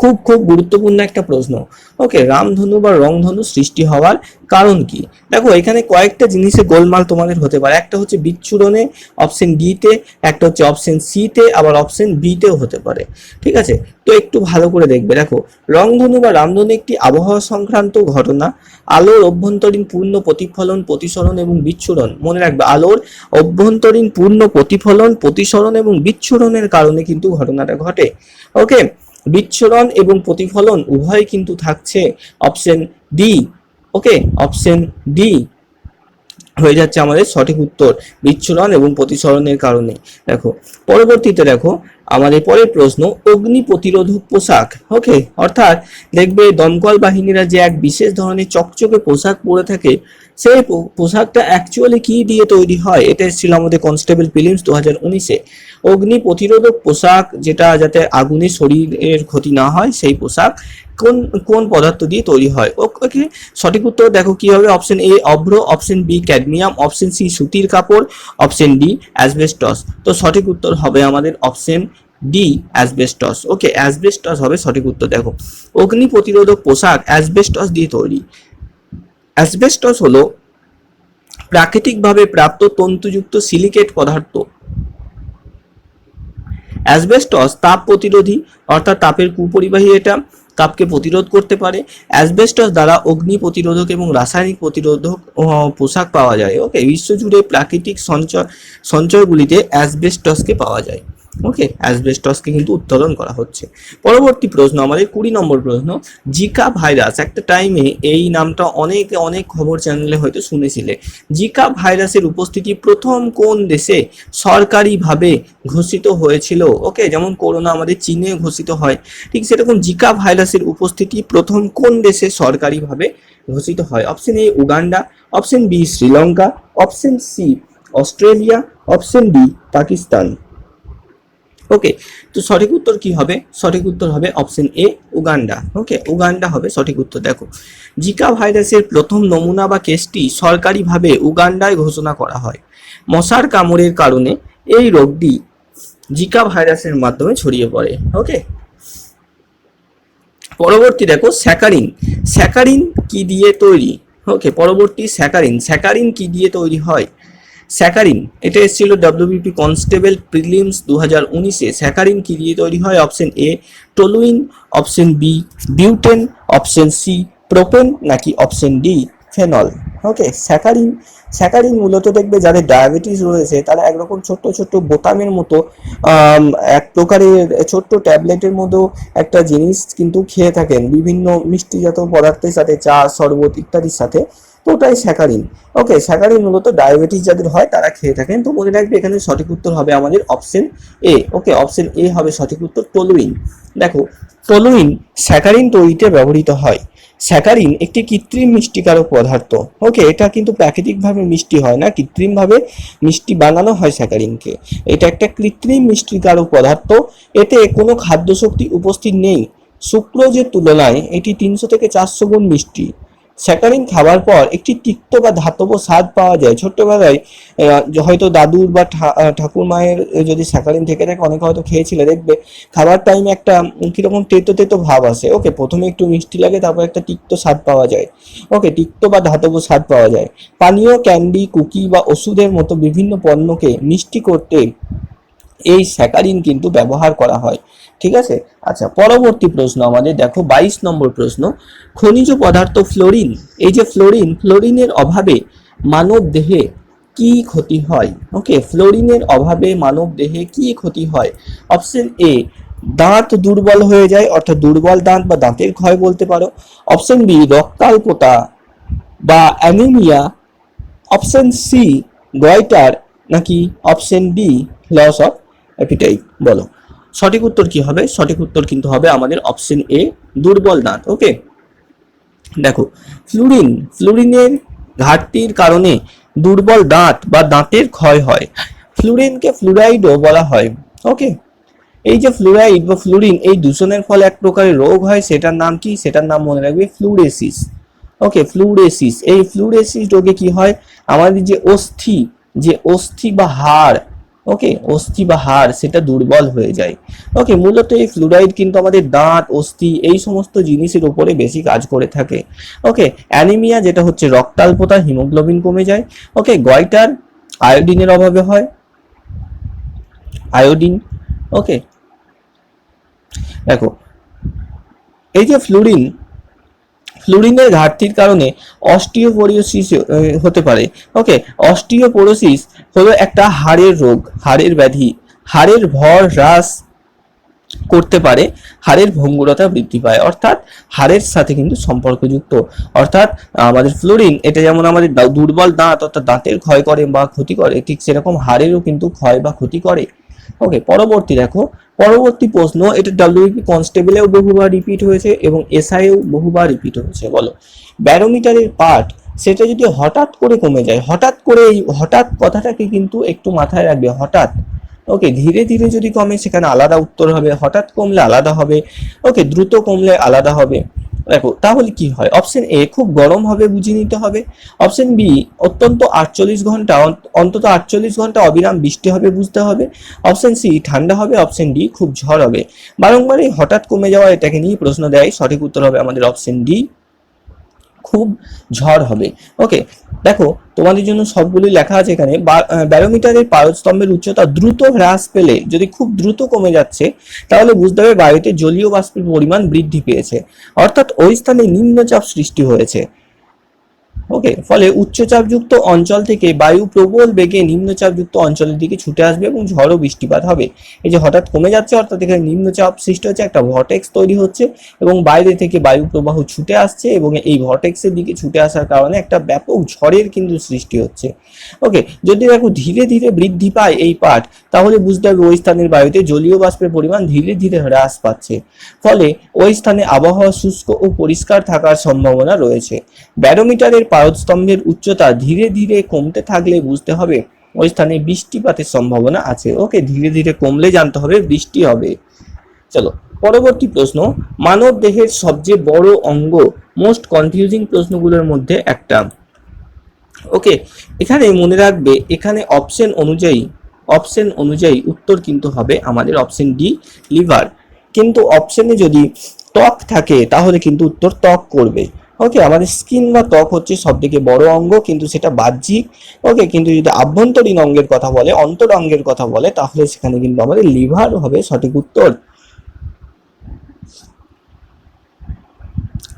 খুব খুব গুরুত্বপূর্ণ একটা প্রশ্ন। ওকে, রামধনু বা রংধনু সৃষ্টি হওয়ার কারণ কি? দেখো এখানে কয়েকটা জিনিসে গোলমাল তোমাদের হতে পারে। একটা হচ্ছে বিচ্ছুরণে, অপশন ডি তে, একটা হচ্ছে অপশন সি তে, আবার অপশন বি তেও হতে পারে। ঠিক আছে, তো একটু ভালো করে দেখবে। দেখো রংধনু বা রামধনু একটি আবহাওয়া সংক্রান্ত ঘটনা। আলোর অভ্যন্তরীণ পূর্ণ প্রতিফলন, প্রতিসরণ এবং বিচ্ছুরণ, মনে রাখবে আলোর অভ্যন্তরীণ পূর্ণ প্রতিফলন, প্রতিসরণ এবং বিচ্ছুরণের কারণে কিন্তু ঘটনাটা ঘটে। ওকে, বিচ্ছুরণ এবং প্রতিফলন উভয় কিন্তু থাকছে অপশন ডি। ওকে, অপশন ডি হয়ে যাচ্ছে আমাদের সঠিক উত্তর, বিচ্ছুরণ এবং প্রতিসরণের কারণে। দেখো পরবর্তীতে দেখো আমাদের পরের প্রশ্ন, অগ্নি প্রতিরোধক পোশাক। ওকে, অর্থাৎ দেখবে দমকল বাহিনীরা যে এক বিশেষ ধরনের চকচকে পোশাক পরে থাকে, সেই পোশাকটা অ্যাকচুয়ালি কি দিয়ে তৈরি হয়? এটা এসেছিল আমাদের কনস্টেবল প্রিলিমস 2019-এ। অগ্নি প্রতিরোধক পোশাক, যেটা যাতে আগুনে শরীরের ক্ষতি না হয়, সেই পোশাক কোন কোন পদার্থ দিয়ে তৈরি হয়? ওকে, সঠিক উত্তর দেখো কি হবে, অপশন এ অভ্র, option B cadmium, option C সুতির কাপড়, অপশন ডি অ্যাসবেস্টস। তো সঠিক উত্তর হবে আমাদের অপশন ডি অ্যাসবেস্টস। ওকে, অ্যাসবেস্টস হবে সঠিক উত্তর। দেখো অগ্নি প্রতিরোধক পোশাক অ্যাসবেস্টস দিয়ে তৈরি। অ্যাসবেস্টস হলো প্রাকৃতিকভাবে প্রাপ্ত তন্তুযুক্ত সিলিকেট পদার্থ। অ্যাসবেস্টস তাপ প্রতিরোধী, অর্থাৎ তাপের কুপরিবাহী, এটা তাপকে প্রতিরোধ করতে পারে। অ্যাসবেস্টস দ্বারা অগ্নি প্রতিরোধক এবং রাসায়নিক প্রতিরোধক পোশাক পাওয়া যায়। ওকে, বিশ্বজুড়ে প্রাকৃতিক সঞ্চয়গুলিতে অ্যাসবেস্টসকে পাওয়া যায়। ওকে, অ্যাসবেস্টসকে কিন্তু উত্তোলন করা হচ্ছে। পরবর্তী প্রশ্ন আমাদের 20 নম্বর প্রশ্ন, জিকা ভাইরাস। একটা টাইমে এই নামটা অনেক অনেক খবর চ্যানেলে হয়তো শুনেছিলে। জিকা ভাইরাসের উপস্থিতি প্রথম কোন দেশে সরকারিভাবে ঘোষিত হয়েছিল? ওকে, যেমন করোনা আমাদের চীনে ঘোষিত হয়, ঠিক সেরকম জিকা ভাইরাসের উপস্থিতি প্রথম কোন দেশে সরকারিভাবে ঘোষিত হয়? Option A Uganda, option B Sri Lanka, option C Australia, option D Pakistan. Okay, তো সঠিক উত্তর কি হবে? সঠিক উত্তর হবে option A Uganda. Okay, Uganda হবে সঠিক উত্তর। দেখো জিকা ভাইরাসের প্রথম নমুনা বা কেসটি সরকারিভাবে উগান্ডায় ঘোষণা করা হয়। মশার কামড়ের কারণে এই রোগটি জিকা ভাইরাসের মাধ্যমে ছড়িয়ে পড়ে। ওকে, পরবর্তী দেখো স্যাকারিন। স্যাকারিন কি দিয়ে তৈরি? ওকে, পরবর্তী স্যাকারিন। স্যাকারিন কি দিয়ে তৈরি হয়? স্যাকারিন, এটা এসেছিল ডব্লিউবিপি কনস্টেবল প্রিলিমস 2019-এ। স্যাকারিন কি দিয়ে তৈরি হয়? Option A toluene, option B butane, option C propane, নাকি option D phenol. Okay, saccharin, saccharin মূলত দেখবে যাদের ডায়াবেটিস রয়েছে তারা একরকম ছোট্ট ছোট্ট বোতামের মতো এক প্রকারের ছোট্ট ট্যাবলেটের মতো একটা জিনিস কিন্তু খেয়ে থাকেন বিভিন্ন মিষ্টিজাত পদার্থের সাথে, চা, শরবত ইত্যাদির সাথে। তো ওটাই স্যাকারিন। ওকে, স্যাকারিন মূলত ডায়াবেটিস যাদের হয় তারা খেয়ে থাকেন। তো মনে রাখবে এখানে সঠিক উত্তর হবে আমাদের অপশন এ। ওকে, অপশন এ হবে সঠিক উত্তর, টলুইন। দেখো টলুইন স্যাকারিন তৈরিতে ব্যবহৃত হয়। স্যাকারিন একটি কৃত্রিম মিষ্টিকারক পদার্থ। ওকে, এটা কিন্তু প্রাকৃতিকভাবে মিষ্টি হয় না, কৃত্রিমভাবে মিষ্টি বানানো হয় স্যাকারিনকে। এটা একটা কৃত্রিম মিষ্টিকারক পদার্থ, এতে কোনো খাদ্য শক্তি উপস্থিত নেই। সুক্রোজের তুলনায় এটি 300 থেকে 400 গুণ মিষ্টি। স্যাকারিন খাবার পর একটি তিক্ত বা ধাতব স্বাদ পাওয়া যায়। ছোট্টবেলায় হয়তো দাদুর বা ঠাকুর মায়ের যদি স্যাকারিন থেকে থাকে, অনেকে হয়তো খেয়েছিলে, দেখবে খাবার টাইমে একটা কিরকম তেতো তেতো ভাব আসে। ওকে, প্রথমে একটু মিষ্টি লাগে, তারপর একটা তিক্ত স্বাদ পাওয়া যায়। ওকে, তিক্ত বা ধাতব স্বাদ পাওয়া যায়। পানীয়, ক্যান্ডি, কুকি বা ওষুধের মতো বিভিন্ন পণ্যকে মিষ্টি করতে এই স্যাকারিন কিন্তু ব্যবহার করা হয়। ঠিক আছে, আচ্ছা পরবর্তী প্রশ্ন আমাদের দেখো 22 নম্বর প্রশ্ন, খনিজ পদার্থ ফ্লোরিন। এই যে ফ্লোরিন, ফ্লোরিনের অভাবে মানব দেহে কি ক্ষতি হয়? ওকে, ফ্লোরিনের অভাবে মানব দেহে কি ক্ষতি হয়? অপশন এ দাঁত দুর্বল হয়ে যায়, অর্থাৎ দুর্বল দাঁত বা দাঁতের ক্ষয় বলতে পারো। অপশন বি রক্তাল্পতা বা অ্যানিমিয়া, অপশন সি গয়টার, নাকি option D loss of appetite? বলো সঠিক উত্তর কি হবে? সঠিক উত্তর কিন্তু হবে আমাদের অপশন এ, দুর্বল দাঁত। ওকে, দেখো ফ্লুরিনের ঘাটতির কারণে দুর্বল দাঁত বা দাঁতের ক্ষয় হয়। ফ্লুরিনকে ফ্লুরাইডও বলা হয়। ওকে, এই যে ফ্লুরাইড বা ফ্লুরিন এই দূষণের ফলে এক প্রকারের রোগ হয়, সেটার নাম কি? সেটার নাম মনে রাখবে ফ্লুরেসিস। ওকে, ফ্লুরেসিস। এই ফ্লুরেসিস রোগে কি হয়? আমাদের যে অস্থি বা হাড়, ওকে, অস্থি বা হাড় সেটা দুর্বল হয়ে যায়। ওকে, মূলত এই ফ্লুরাইড কিন্তু আমাদের দাঁত, অস্থি এই সমস্ত জিনিসের উপরে বেশি কাজ করে থাকে। ওকে, অ্যানিমিয়া যেটা হচ্ছে রক্তাল্পতা, হিমোগ্লোবিন কমে যায়। ওকে, গয়টার আয়োডিনের অভাবে হয়, আয়োডিন। ওকে, দেখো এই যে ফ্লুরিনের ঘাটতির কারণে অস্টিওপোরোসিস হতে পারে। ওকে, অস্টিওপোরোসিস হলো একটা হাড়ের রোগ, হাড়ের ব্যাধি। হাড়ের ভর হ্রাস করতে পারে, হাড়ের ভঙ্গুরতা বৃদ্ধি পায়, অর্থাৎ হাড়ের সাথে কিন্তু সম্পর্কযুক্ত। অর্থাৎ আমাদের ফ্লুরিন এটা যেমন আমাদের দুর্বল দাঁত অর্থাৎ দাঁতের ক্ষয় করে বা ক্ষতি করে, ঠিক সেরকম হাড়েরও কিন্তু ক্ষয় বা ক্ষতি করে। ওকে, পরবর্তী প্রশ্ন, এটা ডাব্লিউবি কনস্টেবলেও বহুবার রিপিট হয়েছে এবং এসআইও বহুবার রিপিট হয়েছে। বলো ব্যারোমিটারের পাঠ সেটা যদি হঠাৎ করে কমে যায়, হঠাৎ করে, এই হঠাৎ কথাটাকে কিন্তু একটু মাথায় রাখবে, হঠাৎ। ওকে, ধীরে ধীরে যদি কমে সেখানে আলাদা উত্তর হবে, হঠাৎ কমলে আলাদা হবে। ওকে, দ্রুত কমলে আলাদা হবে। দেখো তাহলে কি হয়? অপশন এ খুব গরম হবে, বুঝে নিতে হবে। অপশন বি অন্তত 48 ঘন্টা অবিরাম বৃষ্টি হবে, বুঝতে হবে। অপশন সি ঠান্ডা হবে। অপশন ডি খুব ঝড় হবে। বারংবার এই হঠাৎ কমে যাওয়া এটাকে নিয়ে প্রশ্ন দেয়। সঠিক উত্তর হবে আমাদের অপশন ডি, খুব ঝড় হবে। ওকে, দেখো তোমাদের জন্য সবগুলি লেখা আছে এখানে। ব্যারোমিটারের পারস্তম্ভের উচ্চতা দ্রুত হ্রাস পেলে, যদি খুব দ্রুত কমে যাচ্ছে, তাহলে বুঝতে হবে বায়ুতে জলীয় বাষ্পের পরিমাণ বৃদ্ধি পেয়েছে, অর্থাৎ ওই স্থানে নিম্নচাপ সৃষ্টি হয়েছে। ওকে, ফলে উচ্চচাপযুক্ত অঞ্চল থেকে বায়ু প্রবল বেগে নিম্নচাপযুক্ত অঞ্চলের দিকে ছুটে আসবে এবং ঝড় ও বৃষ্টিপাত হবে। এই যে হঠাৎ কমে যাচ্ছে অর্থাৎ এখানে নিম্নচাপ সৃষ্টি হচ্ছে, একটা ভর্টেক্স তৈরি হচ্ছে এবং বাইরে থেকে বায়ু প্রবাহ ছুটে আসছে এবং এই ভর্টেক্সের দিকে ছুটে আসার কারণে একটা ব্যাপক ঝড়ের কিন্তু সৃষ্টি হচ্ছে। ওকে, যদি দেখো ধীরে ধীরে বৃদ্ধি পায় এই পাঠ, তাহলে বুঝতে হবে ওই স্থানের বায়ুতে জলীয় বাষ্পের পরিমাণ ধীরে ধীরে হ্রাস পাচ্ছে, ফলে ওই স্থানে আবহাওয়া শুষ্ক ও পরিষ্কার থাকার সম্ভাবনা রয়েছে। ব্যারোমিটারের পারস্তম্ভের উচ্চতা ধীরে ধীরে কমতে থাকলে বুঝতে হবে ওই স্থানে বৃষ্টিপাতের সম্ভাবনা আছে। ওকে, ধীরে ধীরে কমলে জানতে হবে বৃষ্টি হবে। চলো পরবর্তী প্রশ্ন, মানব দেহের সবচেয়ে বড় অঙ্গ, মোস্ট কনফিউজিং প্রশ্নগুলোর মধ্যে একটা। ওকে, এখানে মনে রাখবে, এখানে অপশন অনুযায়ী উত্তর কিন্তু হবে আমাদের অপশন ডি, লিভার। কিন্তু অপশনে যদি ত্বক থাকে তাহলে কিন্তু উত্তর ত্বক করবে। ওকে, আমাদের স্কিন বা ত্বক হচ্ছে সব থেকে বড় অঙ্গ, কিন্তু সেটা বাহ্যিক। ওকে, কিন্তু যদি আভ্যন্তরীণ অঙ্গের কথা বলে, অন্তর অঙ্গের কথা বলে, তাহলে সেখানে কিন্তু আমাদের লিভার হবে সঠিক উত্তর।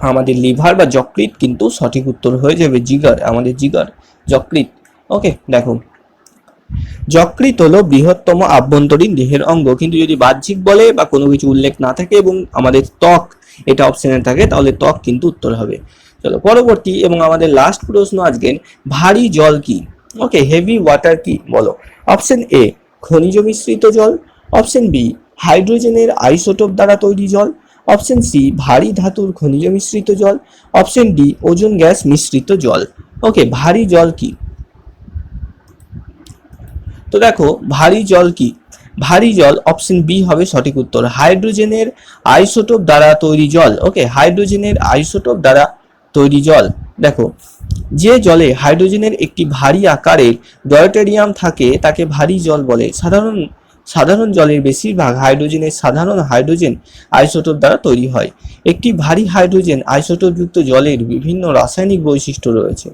আমাদের লিভার বা যকৃৎ কিন্তু সঠিক উত্তর হয়ে যাবে। জিগার, আমাদের জিগার, যকৃৎ। ওকে, দেখো যকৃৎ হলো বৃহত্তম আভ্যন্তরীণ দেহের অঙ্গ, কিন্তু যদি বাহ্যিক বলে বা কোনো কিছু উল্লেখ না থাকে এবং আমাদের ত্বক এটা অপশনে থাকে, তাহলে ত্বক কিন্তু উত্তর হবে। চলো পরবর্তী এবং আমাদের লাস্ট প্রশ্ন আজকের, ভারী জল কি? ওকে, হেভি ওয়াটার কি? বলো অপশন এ খনিজ মিশ্রিত জল, অপশন বি হাইড্রোজেনের আইসোটোপ দ্বারা তৈরি জল, অপশন সি ভারী ধাতুর খনিজ মিশ্রিত জল, অপশন ডি ওজোন গ্যাস মিশ্রিত জল। ওকে, ভারী জল কি? তো দেখো ভারী জল কি? ভারী জল অপশন বি হবে সঠিক উত্তর, হাইড্রোজেনের আইসোটোপ দ্বারা তৈরি জল। ওকে, হাইড্রোজেনের আইসোটোপ দ্বারা তৈরি জল। দেখো যে জলে হাইড্রোজেনের একটি ভারী আকারের ডয়টেরিয়াম থাকে তাকে ভারী জল বলে। সাধারণ জলের বেশিরভাগ সাধারণ হাইড্রোজেন আইসোটোপ দ্বারা তৈরি হয়। একটি ভারী হাইড্রোজেন আইসোটোপযুক্ত জলের বিভিন্ন রাসায়নিক বৈশিষ্ট্য রয়েছে।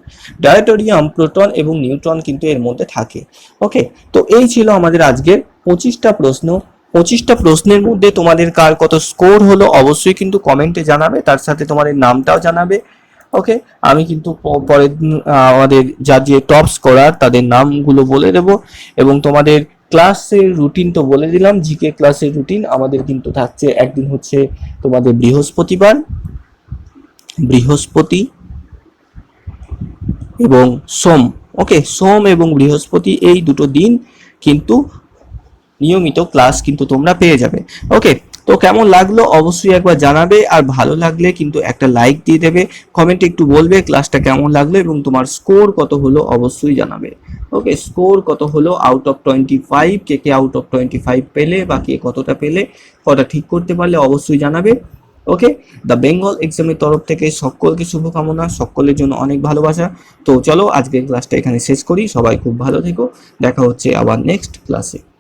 ডয়টেরিয়াম, প্রোটন এবং নিউট্রন কিন্তু এর মধ্যে থাকে। ওকে, তো এই ছিল আমাদের আজকের 25টা প্রশ্ন। 25টা প্রশ্নের মধ্যে তোমাদের কার কত স্কোর হলো অবশ্যই কিন্তু কমেন্টে জানাবে, তার সাথে তোমাদের নামটাও জানাবে। ওকে, আমি কিন্তু পরের দিন আমাদের যা যে টপ স্কোরার তাদের নামগুলো বলে দেব এবং তোমাদের ক্লাসের রুটিন তো বলে দিলাম। জিকে ক্লাসের রুটিন আমাদের কিন্তু থাকছে, একদিন হচ্ছে তোমাদের বৃহস্পতি এবং সোম। ওকে, সোম এবং বৃহস্পতি এই দুটো দিন কিন্তু নিয়মিত ক্লাস কিন্তু তোমরা পেয়ে যাবে। ওকে, তো কেমন লাগলো অবশ্যই একবার জানাবে, আর ভালো লাগলে কিন্তু একটা লাইক দিয়ে দেবে, কমেন্টে একটু বলবে ক্লাসটা কেমন লাগলো এবং তোমার স্কোর কত হলো অবশ্যই জানাবে। ওকে, স্কোর কত হলো out of 25, K K out of 25 পেলে বা কে কতটা পেলে, কটা ঠিক করতে পারলে অবশ্যই জানাবে। ওকে, দ্য বেঙ্গল এক্সামের তরফ থেকে সকলকে শুভকামনা, সকলের জন্য অনেক ভালোবাসা। তো চলো আজকের ক্লাসটা এখানে শেষ করি, সবাই খুব ভালো থেকো, দেখা হচ্ছে আবার নেক্সট ক্লাসে।